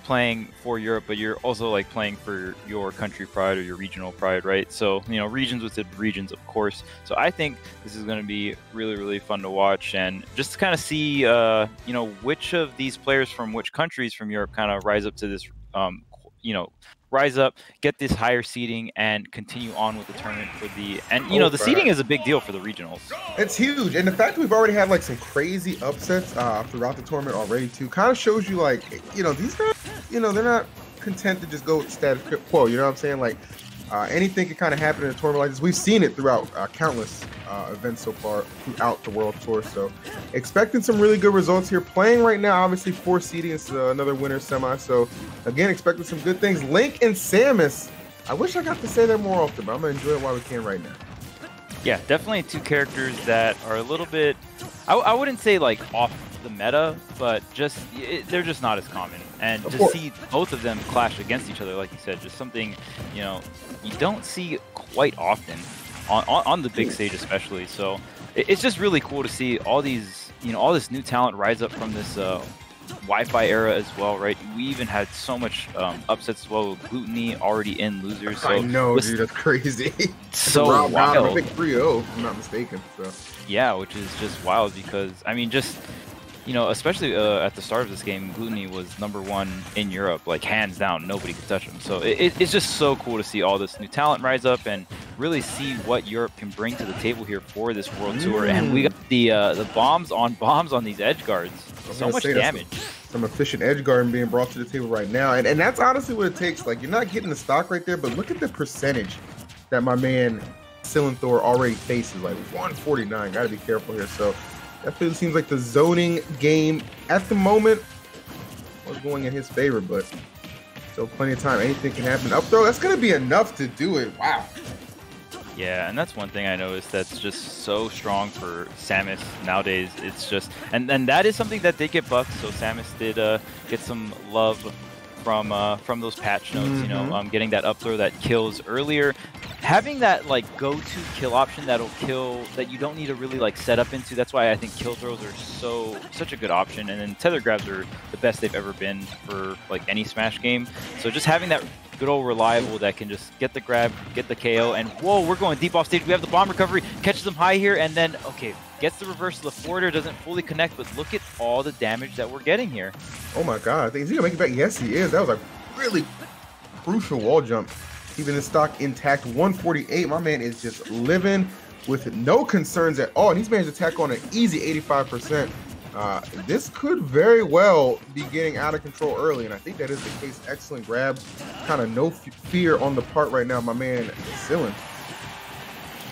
playing for Europe, but you're also like playing for your country pride or your regional pride, right? So, you know, regions within regions, of course. So I think this is going to be really, really fun to watch, and just to kind of see, you know, which of these players from which countries from Europe kind of rise up to this, you know, rise up, get this higher seeding, and continue on with the tournament for the, and you know, the seeding is a big deal for the regionals. It's huge, and the fact that we've already had like some crazy upsets throughout the tournament already too kind of shows you, like, you know, these guys, you know, they're not content to just go with status quo. You know what I'm saying? Like, anything can kind of happen in a tournament like this. We've seen it throughout countless events so far throughout the World Tour. So expecting some really good results here. Playing right now, obviously 4 seeding is another winner semi. So again, expecting some good things. Link and Samus. I wish I got to say that more often, but I'm going to enjoy it while we can right now. Yeah, definitely 2 characters that are a little bit, I wouldn't say like off the meta, but just they're just not as common. And to see both of them clash against each other, like you said, just something, you know, you don't see quite often on the big stage especially. So it's just really cool to see all these, you know, all this new talent rise up from this Wi-Fi era as well, right? We even had so much upsets as well with Gluttony already in losers. So I know, dude, that's crazy. So wild. I think 3-0, if I'm not mistaken. So yeah, which is just wild because, I mean, just, you know, especially at the start of this game, Gluttony was #1 in Europe, like hands down, nobody could touch him. So it's just so cool to see all this new talent rise up and really see what Europe can bring to the table here for this World Tour. And we got the bombs on these edge guards. So much damage. Some efficient edge guard being brought to the table right now, and that's honestly what it takes. Like, you're not getting the stock right there, but look at the percentage that my man Sillintor already faces. Like 149. Got to be careful here. So definitely seems like the zoning game at the moment was going in his favor, but still plenty of time. Anything can happen. Up throw, that's going to be enough to do it. Wow. Yeah, and that's one thing I noticed that's just so strong for Samus nowadays. It's just, and that is something that did get buffed. So Samus did get some love from those patch notes. You know, getting that up throw that kills earlier, having that like go-to kill option that'll kill that you don't need to really like set up into. That's why I think kill throws are such a good option. And then tether grabs are the best they've ever been for like any Smash game. So just having that good old reliable that can just get the grab, get the KO, and whoa, we're going deep off stage. We have the bomb recovery, catches him high here, and then, okay, gets the reverse of the forwarder, doesn't fully connect, but look at all the damage that we're getting here. Oh my god, I think, is he gonna make it back? Yes, he is. That was a really crucial wall jump. Keeping the stock intact, 148. My man is just living with no concerns at all, and he's managed to tack on an easy 85%. This could very well be getting out of control early, and I think that is the case. Excellent grab. Kind of no fear on the part right now, my man, Sillintor.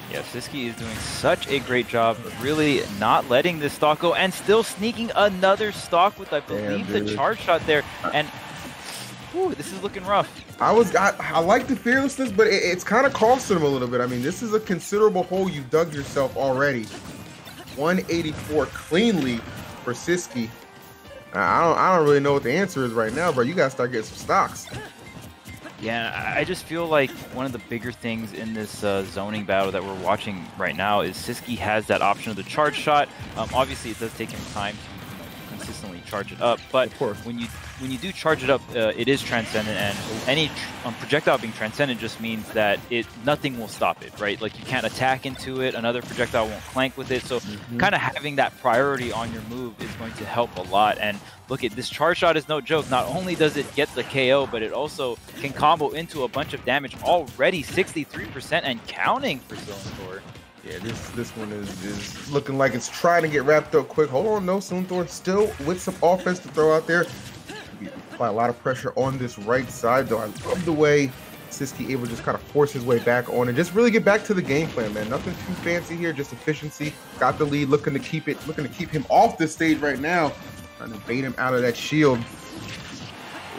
Yeah, sisqui is doing such a great job of really not letting this stock go and still sneaking another stock with, I believe, the charge shot there. And whew, this is looking rough. I like the fearlessness, but it's kind of costing him a little bit. I mean, this is a considerable hole you dug yourself already. 184 cleanly for sisqui. I don't really know what the answer is right now, bro. You gotta start getting some stocks. Yeah, I just feel like one of the bigger things in this zoning battle that we're watching right now is sisqui has that option of the charge shot. Obviously, it does take him time to consistently charge it up, but when you do charge it up, it is transcendent, and any projectile being transcendent just means that nothing will stop it, right? Like, you can't attack into it, another projectile won't clank with it, so kind of having that priority on your move is going to help a lot. And look at this charge shot is no joke. Not only does it get the KO, but it also can combo into a bunch of damage. Already 63% and counting for Sillintor. Yeah, this one is looking like it's trying to get wrapped up quick. Hold on, no, Sillintor still with some offense to throw out there. Apply a lot of pressure on this right side, though. I love the way sisqui able to just kind of force his way back on and just really get back to the game plan, man. Nothing too fancy here, just efficiency. Got the lead, looking to keep him off this stage right now. Trying to bait him out of that shield.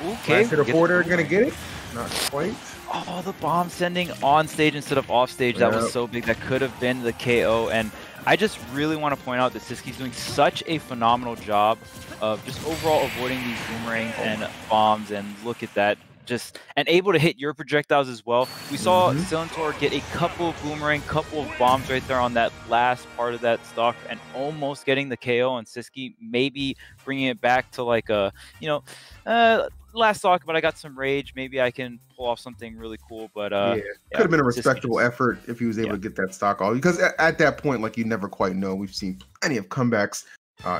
Okay. Last hitter forwarder gonna get it? Not quite. Oh, the bomb sending on stage instead of off stage. That was so big. That could have been the KO. And I just really want to point out that sisqui's doing such a phenomenal job of just overall avoiding these boomerangs and bombs. And look at that. just and able to hit your projectiles as well. We saw Sillintor get a couple of boomerang, couple of bombs right there on that last part of that stock, and almost getting the KO on sisqui. Maybe bringing it back to like a, you know, last stock, but I got some rage. Maybe I can pull off something really cool. But yeah, could have been a respectable effort if he was able to get that stock off. Because at that point, like, you never quite know. We've seen plenty of comebacks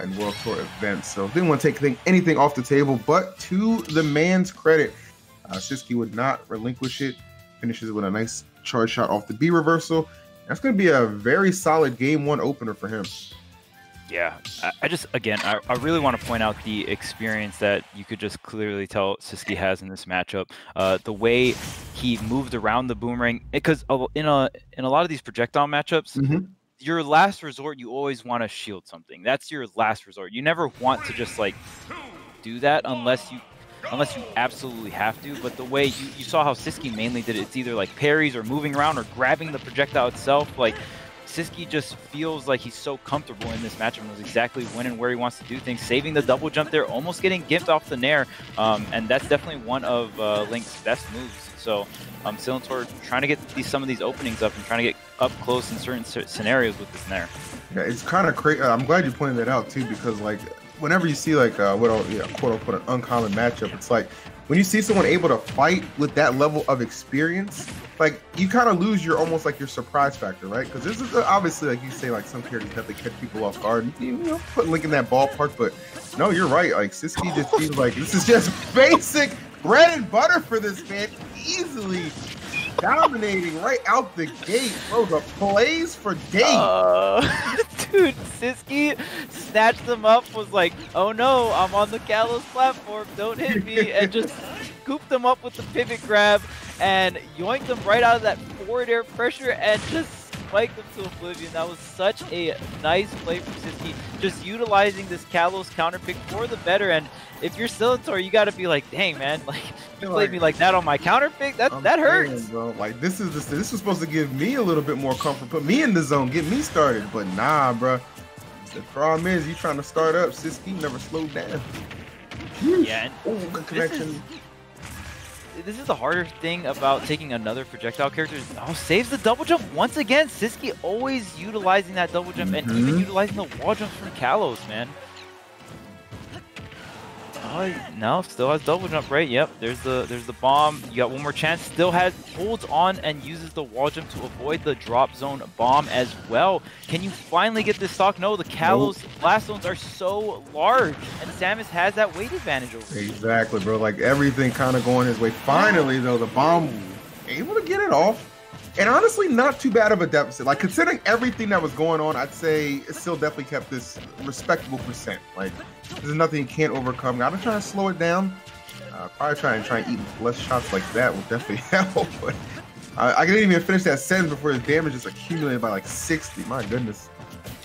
in World Tour events, so didn't want to take anything off the table. But to the man's credit, sisqui would not relinquish it. Finishes with a nice charge shot off the B reversal. That's going to be a very solid game one opener for him. Yeah, I just, again, I really want to point out the experience that you could just clearly tell sisqui has in this matchup. The way he moved around the boomerang, because in a lot of these projectile matchups, your last resort, you always want to shield something. That's your last resort. You never want to just like do that unless you absolutely have to. But the way you saw how sisqui mainly did it, it's either like parries or moving around or grabbing the projectile itself. Like, sisqui just feels like he's so comfortable in this matchup and knows exactly when and where he wants to do things. Saving the double jump there, almost getting gimped off the nair, and that's definitely one of Link's best moves. So Sillintor trying to get some of these openings up and trying to get up close in certain scenarios with this nair. Yeah, it's kind of crazy. I'm glad you pointed that out too, because like whenever you see like quote unquote an uncommon matchup, it's like when you see someone able to fight with that level of experience, like you kind of lose your almost like your surprise factor, right? Because this is obviously, like you say, like some characters definitely catch people off guard. You know, put Link in that ballpark, but no, you're right. Like sisqui just feels like this is just basic bread and butter for this man. Easily dominating right out the gate, bro. The plays for days. Dude, sisqui snatched them up, was like, oh no, I'm on the Kalos platform, don't hit me, and just scooped them up with the pivot grab and yoinked them right out of that forward air pressure and just spiked them to oblivion. That was such a nice play from sisqui, just utilizing this Kalos counter pick for the better. And if you're Sillintor, you gotta be like, dang man, like you played me like that on my counter pick, that hurts. Saying, bro, like this was supposed to give me a little bit more comfort, put me in the zone, get me started, but nah, bro. The problem is you trying to start up, sisqui never slowed down. Yeah, and good connection. This is the harder thing about taking another projectile character. Oh, saves the double jump once again. Sisqui always utilizing that double jump and even utilizing the wall jumps from Kalos, man. Oh, no, still has double jump, right? Yep, there's the bomb. You got one more chance. Still holds on and uses the wall jump to avoid the drop zone bomb as well. Can you finally get this stock? No, the Kalos blast zones are so large, and Samus has that weight advantage over him. Exactly, bro. Like everything kind of going his way. Finally, though, the bomb able to get it off. And honestly, not too bad of a deficit. Like, considering everything that was going on, I'd say it still definitely kept this respectable percent. Like, there's nothing you can't overcome. Gotta try to slow it down. Probably try and eat less shots like that will definitely help. But I didn't even finish that sentence before his damage is accumulated by like 60. My goodness.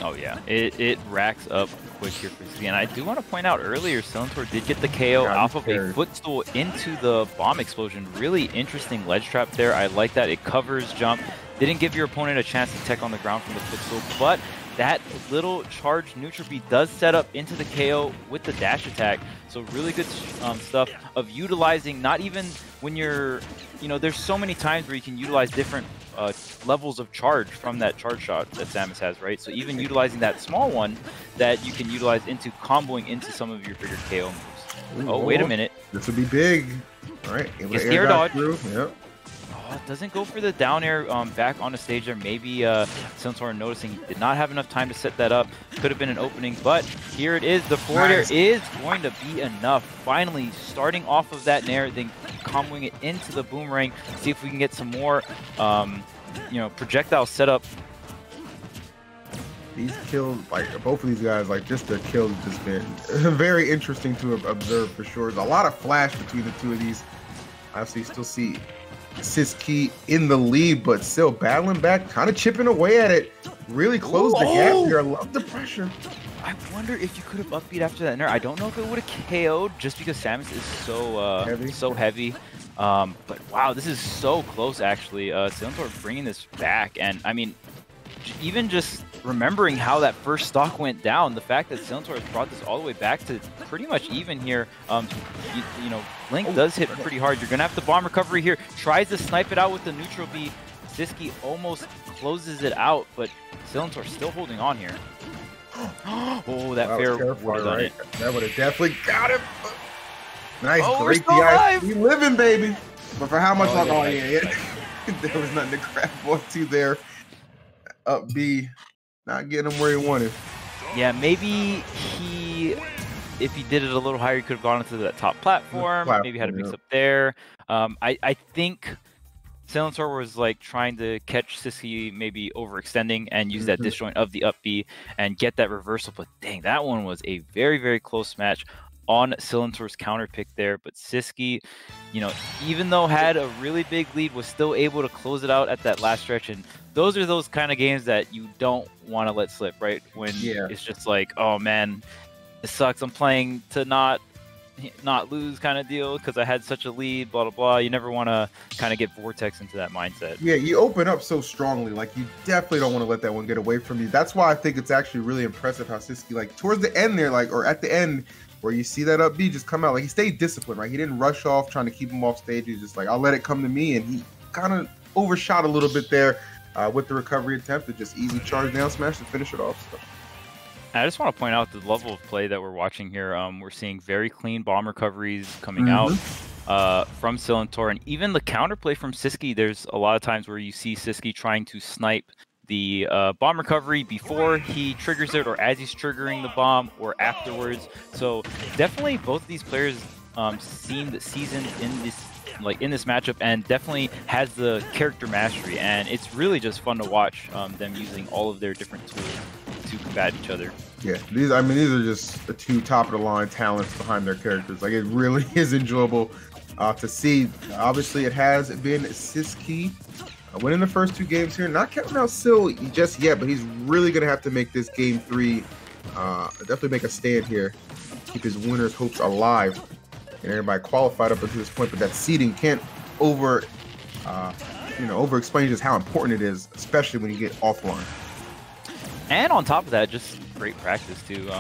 Oh yeah, it racks up quick here for sisqui. And I do want to point out earlier, Sillintor did get the KO off of a footstool into the bomb explosion. Really interesting ledge trap there. I like that. It covers jump. Didn't give your opponent a chance to tech on the ground from the footstool, but that little charged neutral B does set up into the KO with the dash attack. So really good stuff of utilizing, not even when you're, there's so many times where you can utilize different levels of charge from that charge shot that Samus has, right? So even utilizing that small one that you can utilize into comboing into some of your bigger KO moves. Oh, wait a minute. This would be big. All right. It's air dodge. Yep. Oh, doesn't go for the down air back on the stage there. Maybe Sillintor noticing he did not have enough time to set that up. Could have been an opening, but here it is. The forward air is going to be enough. Finally, starting off of that nair, then comboing it into the boomerang. See if we can get some more, projectile setup. These kills, like both of these guys, like just the kills have just been very interesting to observe for sure. There's a lot of flash between the two of these. Obviously, you still see sisqui in the lead, but still battling back, kind of chipping away at it. Really close the gap here. I love the pressure. I wonder if you could have upbeat after that nair. I don't know if it would have KO'd just because Samus is so heavy. But wow, this is so close actually. Sillintor bringing this back, and I mean, even just remembering how that first stock went down, the fact that Sillintor has brought this all the way back to pretty much even here. You know, Link does hit pretty hard. You're gonna have the bomb recovery here. Tries to snipe it out with the neutral B. sisqui almost closes it out, but Sillintor still holding on here. Oh, that fair would have done it. That would have definitely got him. Nice, oh, great DI. We living, baby. But for how much longer? Oh, yeah. There was nothing to grab onto there. Up B, not getting him where he wanted. Yeah, maybe if he did it a little higher, he could have gone into that top platform. Maybe had a mix up there. I think Sillintor was like trying to catch sisqui maybe overextending and use that disjoint of the up B and get that reversal. But dang, that one was a very, very close match on Sillintor's counter pick there. But sisqui, you know, even though had a really big lead, was still able to close it out at that last stretch. And those are those kind of games that you don't want to let slip, right? When it's just like, oh man, it sucks. I'm playing to not lose kind of deal because I had such a lead, blah, blah, blah. You never want to kind of get Vortex into that mindset. Yeah, you open up so strongly. Like, you definitely don't want to let that one get away from you. That's why I think it's actually really impressive how sisqui, like, towards the end there, like, or at the end, where you see that up B just come out. Like, he stayed disciplined, right? He didn't rush off trying to keep him off stage. He's just like, I'll let it come to me. And he kind of overshot a little bit there with the recovery attempt to just easy charge down smash to finish it off. So. I just want to point out the level of play that we're watching here. We're seeing very clean bomb recoveries coming out from Sillintor, and even the counterplay from sisqui. There's a lot of times where you see sisqui trying to snipe the bomb recovery before he triggers it, or as he's triggering the bomb, or afterwards. So definitely both of these players seemed seasoned in this matchup, and definitely has the character mastery. And it's really just fun to watch them using all of their different tools to combat each other. Yeah, these are just the two top of the line talents behind their characters. Like, it really is enjoyable to see. Obviously, it has been sisqui winning the first two games here. Not counting out Sil just yet, but he's really gonna have to make this game 3. Definitely make a stand here, keep his winner's hopes alive, and everybody qualified up until this point. But that seeding can't over explain just how important it is, especially when you get offline. And on top of that, just great practice too.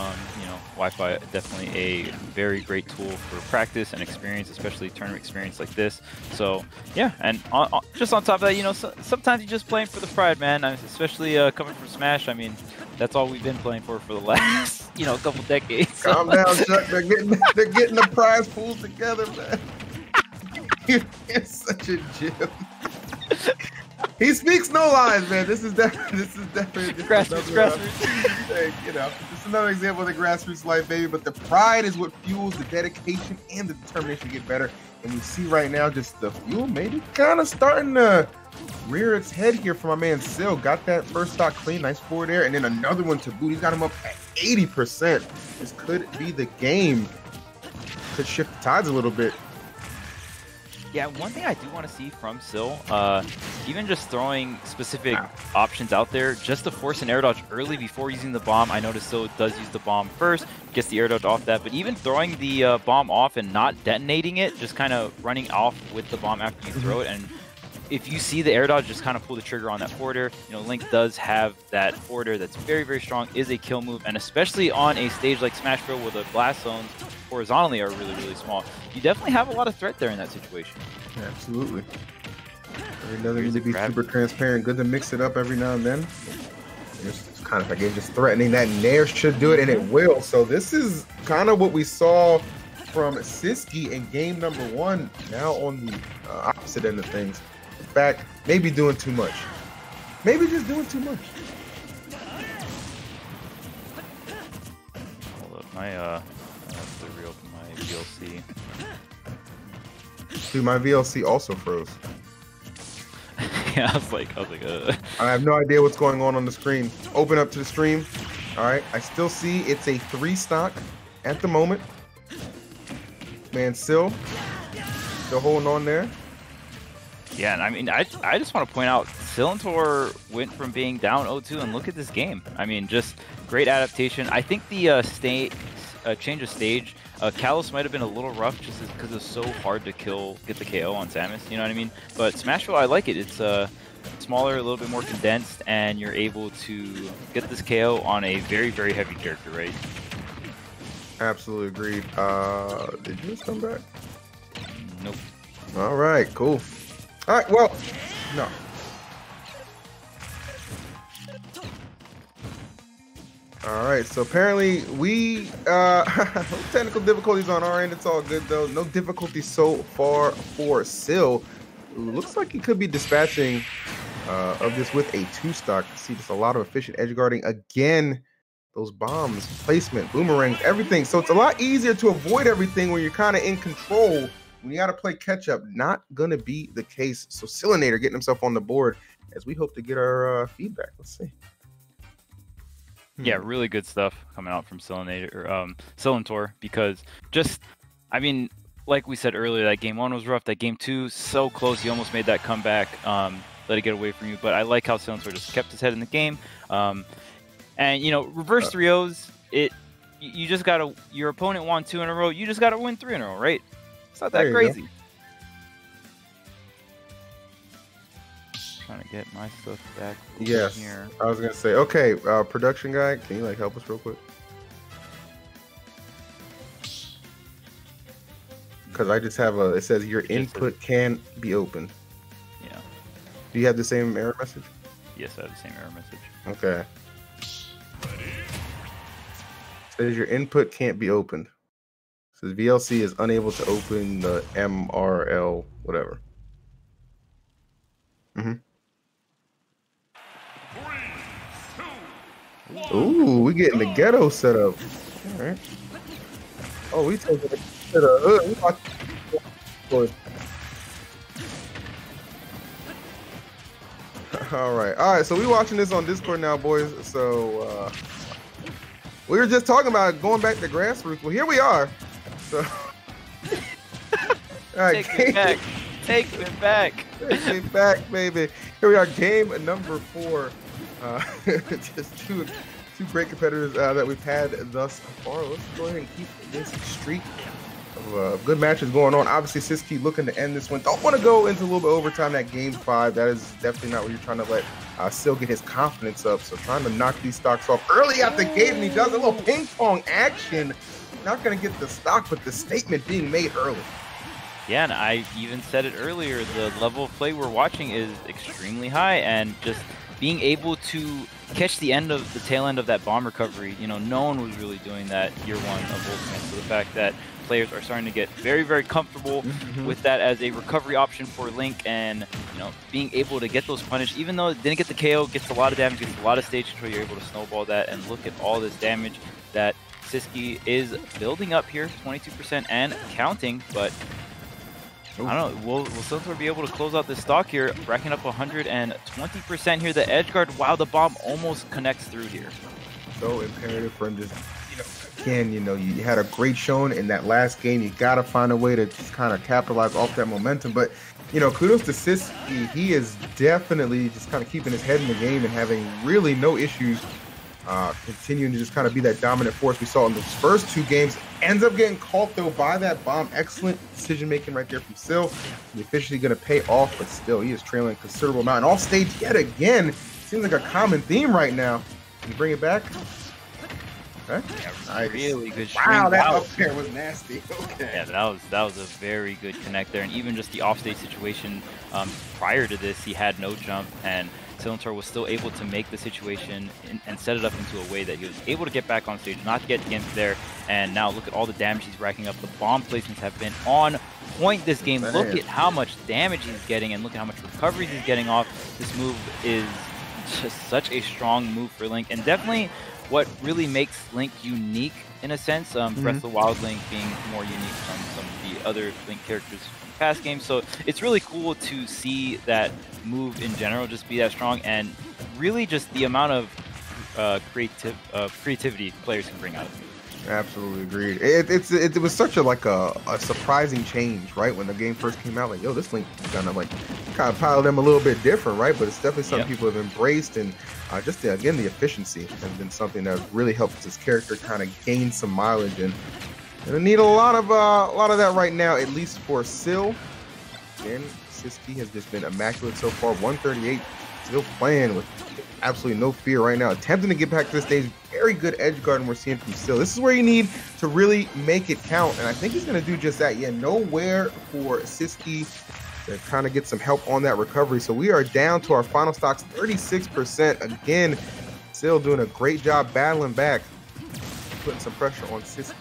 Wi-Fi definitely a very great tool for practice and experience, especially tournament experience like this. So yeah, and just on top of that, sometimes you're just playing for the pride, man. Especially coming from Smash. I mean, that's all we've been playing for the last couple decades. Calm down, Chuck. They're getting the prize pools together, man. It's such a gem. He speaks no lies, man. This is definitely grassroots. It's another example of the grassroots life, baby. But the pride is what fuels the dedication and the determination to get better. And we see right now just the fuel maybe kind of starting to rear its head here for my man Sil. Got that first stock clean, nice forward air, and then another one to boot. He's got him up at 80%. This could be the game. Could shift the tides a little bit. Yeah, one thing I do want to see from Sil, even just throwing specific options out there, just to force an air dodge early before using the bomb. I noticed Sil does use the bomb first, gets the air dodge off that, but even throwing the bomb off and not detonating it, just kind of running off with the bomb after you throw it. And if you see the air dodge, just kind of pull the trigger on that forward air. Link does have that forward air that's very, very strong, is a kill move, and especially on a stage like Smash Bros. Where the blast zones horizontally are really, really small, you definitely have a lot of threat there in that situation. Yeah, absolutely. It doesn't need to be super transparent. Good to mix it up every now and then. It's kind of like just threatening that Nair should do it, and it will. So this is kind of what we saw from sisqui in game number 1. Now on the opposite end of things. In fact, maybe doing too much. Maybe just doing too much. Hold up, I have to reopen my VLC. Dude, my VLC also froze. Yeah, I was like, I have no idea what's going on the screen. Open up to the stream. All right, I still see it's a 3 stock at the moment. Man, still holding on there. Yeah, and I mean, I just want to point out, Sillintor went from being down 0-2, and look at this game. I mean, just great adaptation. I think the change of stage Kalos might have been a little rough just because it's so hard to get the KO on Samus, you know what I mean? But Smashville, I like it. It's smaller, a little bit more condensed, and you're able to get this KO on a very, very heavy character, right? Absolutely agreed. Did you just come back? Nope. All right, cool. All right, well, no. All right, so apparently we no technical difficulties on our end. It's all good though. No difficulty so far for Sil. Looks like he could be dispatching of this with a 2-stock. See just a lot of efficient edge guarding. Again, those bombs, placement, boomerangs, everything. So it's a lot easier to avoid everything when you're kind of in control. When you got to play catch up, not going to be the case. So Sillintor getting himself on the board as we hope to get our feedback. Let's see. Yeah, really good stuff coming out from Sillintor, because just, I mean, like we said earlier, that game 1 was rough. That game 2, so close. He almost made that comeback, let it get away from you. But I like how Sillintor just kept his head in the game. And, you know, reverse 3-0s, you just got to, your opponent won 2 in a row. You just got to win 3 in a row, right? It's not that crazy. Trying to get my stuff back. Yes, here. I was gonna say, okay, production guy, can you like help us real quick? Because I just have it says your input can be opened. Yeah. Do you have the same error message? Yes, I have the same error message. Okay. It says your input can't be opened. It says VLC is unable to open the MRL whatever. Ooh, we getting the ghetto set up. All right. Oh, we taking it to the hood. All right. So we watching this on Discord now, boys. So we were just talking about going back to grassroots. Well, here we are. So all right, take me back. Take me back. Take me back, baby. Here we are, game number 4. Just two great competitors that we've had thus far. Let's go ahead and keep this streak of good matches going on. Obviously, sisqui looking to end this one. Don't want to go into a little bit overtime at game 5. That is definitely not what you're trying to let Sil get his confidence up. So trying to knock these stocks off early out the gate, and he does a little ping pong action. Not going to get the stock, but the statement being made early. Yeah, and I even said it earlier, the level of play we're watching is extremely high, and just being able to catch the tail end of that bomb recovery, you know, no one was really doing that year 1 of Ultimate. So the fact that players are starting to get very, very comfortable with that as a recovery option for Link, and, you know, being able to get those punished, even though it didn't get the KO, gets a lot of damage, gets a lot of stage control, you're able to snowball that, and look at all this damage that sisqui is building up here, 22% and counting, but I don't know, will Sillintor be able to close out this stock here, racking up 120% here. The edge guard, wow, the bomb almost connects through here. So imperative for him to, again, you had a great showing in that last game. You got to find a way to just kind of capitalize off that momentum. But, kudos to sisqui. He is definitely just kind of keeping his head in the game and having really no issues continuing to just kind of be that dominant force we saw in those first 2 games. Ends up getting caught though by that bomb. Excellent decision making right there from Sil. The efficiency going to pay off, but still he is trailing a considerable amount. And off stage yet again. Seems like a common theme right now. Can you bring it back? Okay. Yeah, nice. Really good. Wow, that up there was nasty. Okay. Yeah, that was a very good connect there, and even just the off stage situation prior to this, he had no jump, and Sillintor was still able to make the situation and set it up into a way that he was able to get back on stage, not get against there. And now look at all the damage he's racking up. The bomb placements have been on point this game. Man. Look at how much damage he's getting, and look at how much recovery he's getting off. This move is just such a strong move for Link, and definitely what really makes Link unique in a sense. Breath of the Wild Link being more unique from some of the other Link characters from past games. So it's really cool to see that move in general just be that strong, and really just the amount of creativity players can bring out of it. Absolutely agreed. It was such a surprising change, right? When the game first came out, like, yo, this Link kind of piled them a little bit different, right? But it's definitely something people have embraced, and just again, the efficiency has been something that really helps this character kind of gain some mileage. And Gonna need a lot of that right now, at least for Sil. Again, sisqui has just been immaculate so far. 138, still playing with absolutely no fear right now. Attempting to get back to the stage. Very good edge guard we're seeing from Sil. This is where you need to really make it count, and I think he's gonna do just that. Yeah, nowhere for sisqui to kind of get some help on that recovery. So we are down to our final stocks, 36%. Again, Sil doing a great job battling back, putting some pressure on sisqui.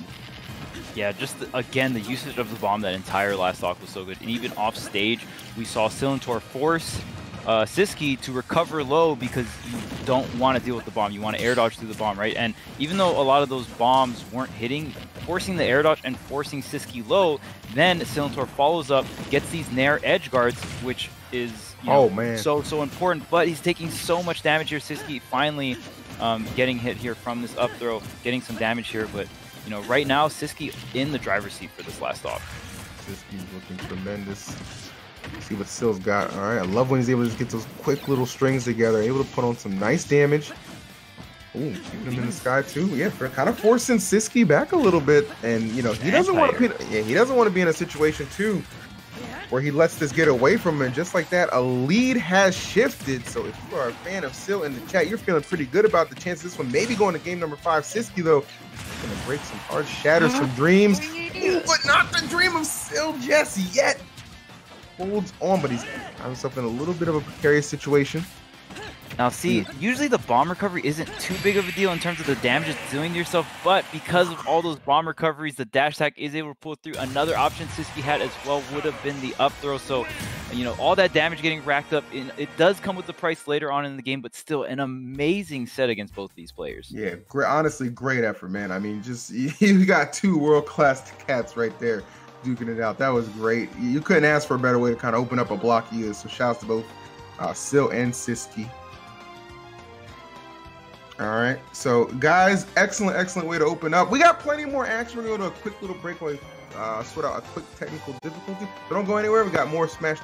Yeah, just again, the usage of the bomb that entire last stock was so good. And even off stage, we saw Sillintor force sisqui to recover low because you don't want to deal with the bomb. You want to air dodge through the bomb, right? And even though a lot of those bombs weren't hitting, forcing the air dodge and forcing sisqui low, then Sillintor follows up, gets these nair edge guards, which is so important. But he's taking so much damage here. Sisqui finally getting hit here from this up throw, getting some damage here, but you know, right now, sisqui in the driver's seat for this last stock. Sisqi's looking tremendous. See what Sil's got. All right, I love when he's able to just get those quick little strings together, able to put on some nice damage. Ooh, keeping him in the sky too. Yeah, for kind of forcing sisqui back a little bit, and you know he doesn't want to be. Yeah, he doesn't want to be in a situation too where he lets this get away from him. And just like that, a lead has shifted. So if you are a fan of Sil in the chat, you're feeling pretty good about the chance this one maybe going to game number 5. Sisqui though, gonna break some hearts, shatter some dreams, but not the dream of Sil just yet. Holds on, but he's got himself in a little bit of a precarious situation. Now see, usually the bomb recovery isn't too big of a deal in terms of the damage it's doing to yourself, but because of all those bomb recoveries, the dash attack is able to pull through. Another option sisqui had as well would have been the up throw. So, you know, all that damage getting racked up, it does come with the price later on in the game, but still an amazing set against both these players. Yeah, honestly, great effort, man. I mean, just you got 2 world-class cats right there duking it out. That was great. You couldn't ask for a better way to kind of open up a block either. So shouts to both Sil and sisqui. All right, so guys, excellent way to open up. We got plenty more action. We're going to go to a quick little break while we sort out a quick technical difficulty. But don't go anywhere. We got more Smash